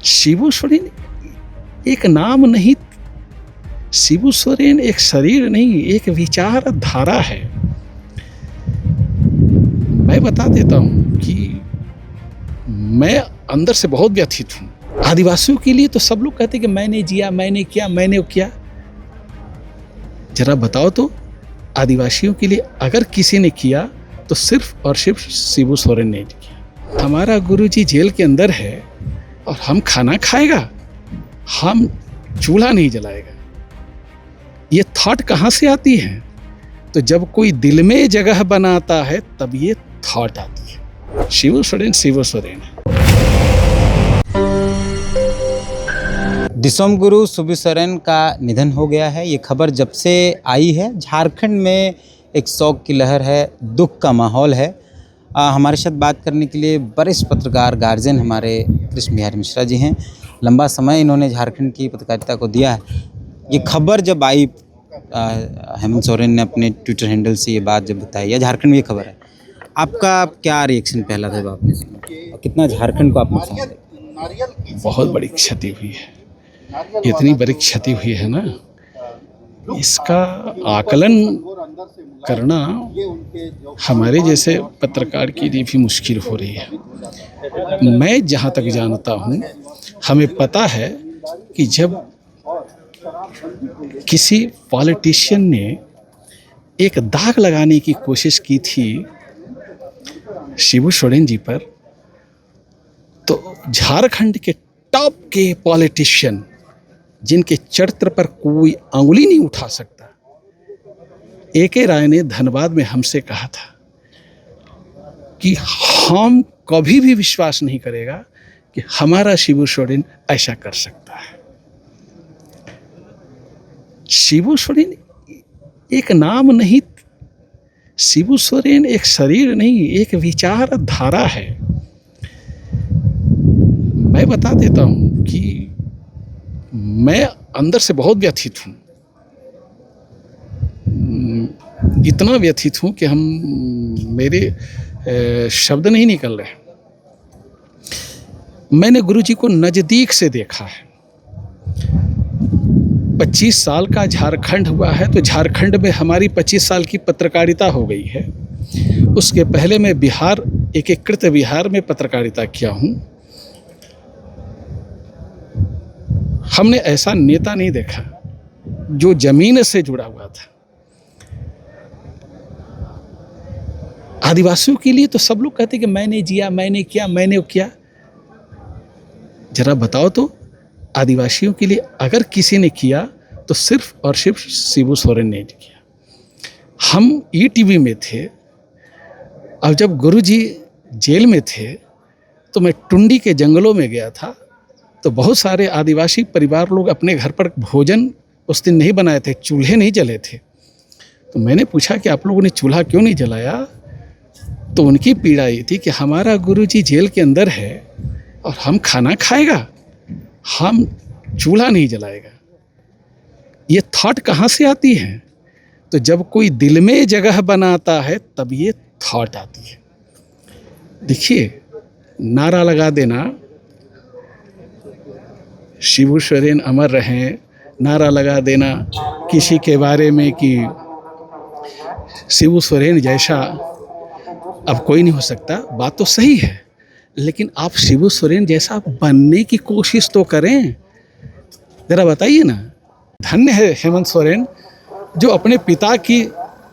शिबू सोरेन एक नाम नहीं, शिबू सोरेन एक शरीर नहीं, एक विचारधारा है। मैं बता देता हूँ कि मैं अंदर से बहुत व्यथित हूँ। आदिवासियों के लिए तो सब लोग कहते हैं कि मैंने जिया, मैंने किया, मैंने किया। जरा बताओ तो, आदिवासियों के लिए अगर किसी ने किया तो सिर्फ और सिर्फ शिबू सोरेन ने किया। हमारा गुरुजी जेल के अंदर है और हम खाना खाएगा, हम चूल्हा नहीं जलाएगा। ये थॉट कहाँ से आती है? तो जब कोई दिल में जगह बनाता है तब ये थॉट आती है। शिबू सोरेन शिबू सोरेन है। दिसोम गुरु शिबू सोरेन का निधन हो गया है। ये खबर जब से आई है झारखंड में एक शोक की लहर है, दुख का माहौल है। हमारे साथ बात करने के लिए वरिष्ठ पत्रकार गार्जियन हमारे कृष्ण बिहारी मिश्रा जी हैं। लंबा समय इन्होंने झारखंड की पत्रकारिता को दिया है। ये खबर जब आई, हेमंत सोरेन ने अपने ट्विटर हैंडल से ये बात जब बताई, या झारखंड में ये खबर है, आपका क्या रिएक्शन पहला था आपने सुना? कितना झारखंड को आप नुकसान देते? बहुत बड़ी क्षति हुई है। इतनी बड़ी क्षति हुई है ना, इसका आकलन करना हमारे जैसे पत्रकार के लिए भी मुश्किल हो रही है। मैं जहाँ तक जानता हूँ, हमें पता है कि जब किसी पॉलिटिशियन ने एक दाग लगाने की कोशिश की थी शिबू सोरेन जी पर, तो झारखंड के टॉप के पॉलिटिशियन जिनके चरित्र पर कोई अंगुली नहीं उठा सकता, ए.के. राय ने धनबाद में हमसे कहा था कि हम कभी भी विश्वास नहीं करेगा कि हमारा शिबू सोरेन ऐसा कर सकता है। शिबू सोरेन एक नाम नहीं, शिबू सोरेन एक शरीर नहीं, एक विचारधारा है। मैं बता देता हूँ कि मैं अंदर से बहुत व्यथित हूँ। इतना व्यथित हूँ कि मेरे शब्द नहीं निकल रहे। मैंने गुरुजी को नज़दीक से देखा है। 25 साल का झारखंड हुआ है तो झारखंड में हमारी 25 साल की पत्रकारिता हो गई है। उसके पहले मैं बिहार, एकीकृत बिहार में पत्रकारिता किया हूँ। हमने ऐसा नेता नहीं देखा जो जमीन से जुड़ा हुआ था। आदिवासियों के लिए तो सब लोग कहते हैं कि मैंने जिया, मैंने किया, मैंने किया। जरा बताओ तो, आदिवासियों के लिए अगर किसी ने किया तो सिर्फ और सिर्फ शिबू सोरेन ने किया। हम ईटीवी में थे और जब गुरुजी जेल में थे तो मैं टुंडी के जंगलों में गया था, तो बहुत सारे आदिवासी परिवार लोग अपने घर पर भोजन उस दिन नहीं बनाए थे, चूल्हे नहीं जले थे। तो मैंने पूछा कि आप लोगों ने चूल्हा क्यों नहीं जलाया? तो उनकी पीड़ा ये थी कि हमारा गुरुजी जेल के अंदर है और हम खाना खाएगा, हम चूल्हा नहीं जलाएगा। ये थॉट कहाँ से आती है? तो जब कोई दिल में जगह बनाता है तब ये थॉट आती है। देखिए, नारा लगा देना शिबू सोरेन अमर रहें, नारा लगा देना किसी के बारे में कि शिबू सोरेन जैसा अब कोई नहीं हो सकता, बात तो सही है, लेकिन आप शिबू सोरेन जैसा बनने की कोशिश तो करें। ज़रा बताइए ना। धन्य है हेमंत सोरेन जो अपने पिता की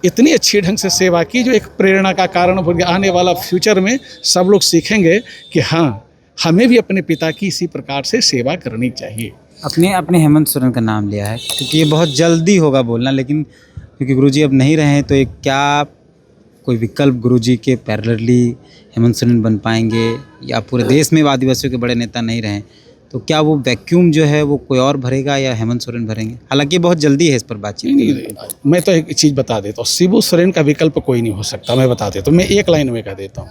इतनी अच्छी ढंग से सेवा की, जो एक प्रेरणा का कारण बन गया। आने वाला फ्यूचर में सब लोग सीखेंगे कि हाँ, हमें भी अपने पिता की इसी प्रकार से सेवा करनी चाहिए। अपने हेमंत सोरेन का नाम लिया है क्योंकि ये बहुत जल्दी होगा बोलना, लेकिन क्योंकि गुरुजी अब नहीं रहे तो एक क्या कोई विकल्प गुरुजी के पैरेलली हेमंत सोरेन बन पाएंगे, या पूरे देश में आदिवासियों के बड़े नेता नहीं रहे तो क्या वो वैक्यूम जो है वो कोई और भरेगा या हेमंत सोरेन भरेंगे? हालांकि बहुत जल्दी है इस पर बातचीत। नहीं, मैं तो एक चीज़ बता देता हूँ, शिबू सोरेन का विकल्प कोई नहीं हो सकता। मैं बता देता हूँ, मैं एक लाइन में कह देता हूँ।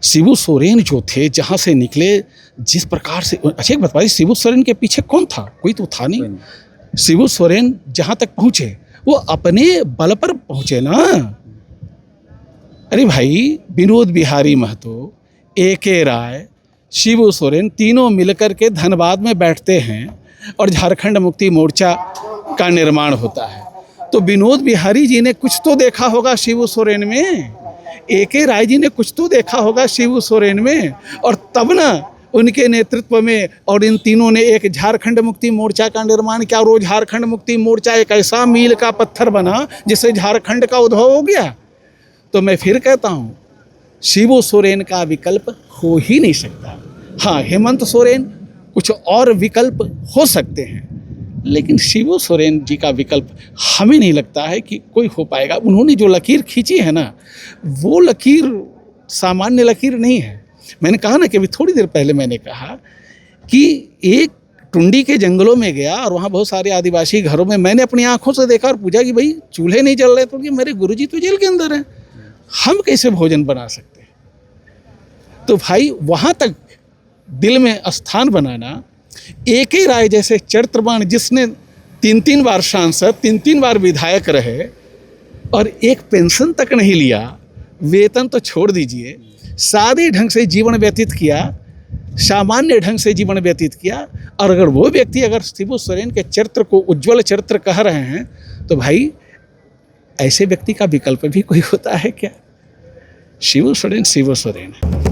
शिबू सोरेन जो थे, जहाँ से निकले, जिस प्रकार से, अच्छा एक बताइए, शिबू सोरेन के पीछे कौन था? कोई तो था नहीं। शिबू सोरेन जहाँ तक पहुँचे वो अपने बल पर पहुँचे ना। अरे भाई, विनोद बिहारी महतो, ए.के. राय, शिबू सोरेन तीनों मिलकर के धनबाद में बैठते हैं और झारखंड मुक्ति मोर्चा का निर्माण होता है। तो विनोद बिहारी जी ने कुछ तो देखा होगा शिबू सोरेन में, AK राय जी ने कुछ तो देखा होगा शिबू सोरेन में, और तब ना उनके नेतृत्व में और इन तीनों ने एक झारखंड मुक्ति मोर्चा का निर्माण किया। और वो झारखंड मुक्ति मोर्चा एक ऐसा मील का पत्थर बना जिससे झारखंड का उद्भव हो गया। तो मैं फिर कहता हूँ, शिबू सोरेन का विकल्प हो ही नहीं सकता। हाँ, हेमंत सोरेन कुछ और विकल्प हो सकते हैं, लेकिन शिबू सोरेन जी का विकल्प हमें नहीं लगता है कि कोई हो पाएगा। उन्होंने जो लकीर खींची है ना, वो लकीर सामान्य लकीर नहीं है। मैंने कहा ना कि अभी थोड़ी देर पहले मैंने कहा कि एक टुंडी के जंगलों में गया और वहाँ बहुत सारे आदिवासी घरों में मैंने अपनी आंखों से देखा और पूछा कि भाई चूल्हे नहीं जल रहे, तो कि मेरे गुरुजी तो जेल के अंदर हैं, हम कैसे भोजन बना सकते हैं। तो भाई वहाँ तक दिल में स्थान बनाना, AK राय जैसे चरित्रवान जिसने 3 बार सांसद, 3 बार विधायक रहे और एक पेंशन तक नहीं लिया, वेतन तो छोड़ दीजिए, सादे ढंग से जीवन व्यतीत किया, सामान्य ढंग से जीवन व्यतीत किया। और अगर वो व्यक्ति अगर शिबू सोरेन के चरित्र को उज्ज्वल चरित्र कह रहे हैं, तो भाई ऐसे व्यक्ति का विकल्प भी कोई होता है क्या? शिबू सोरेन शिबू सोरेन है।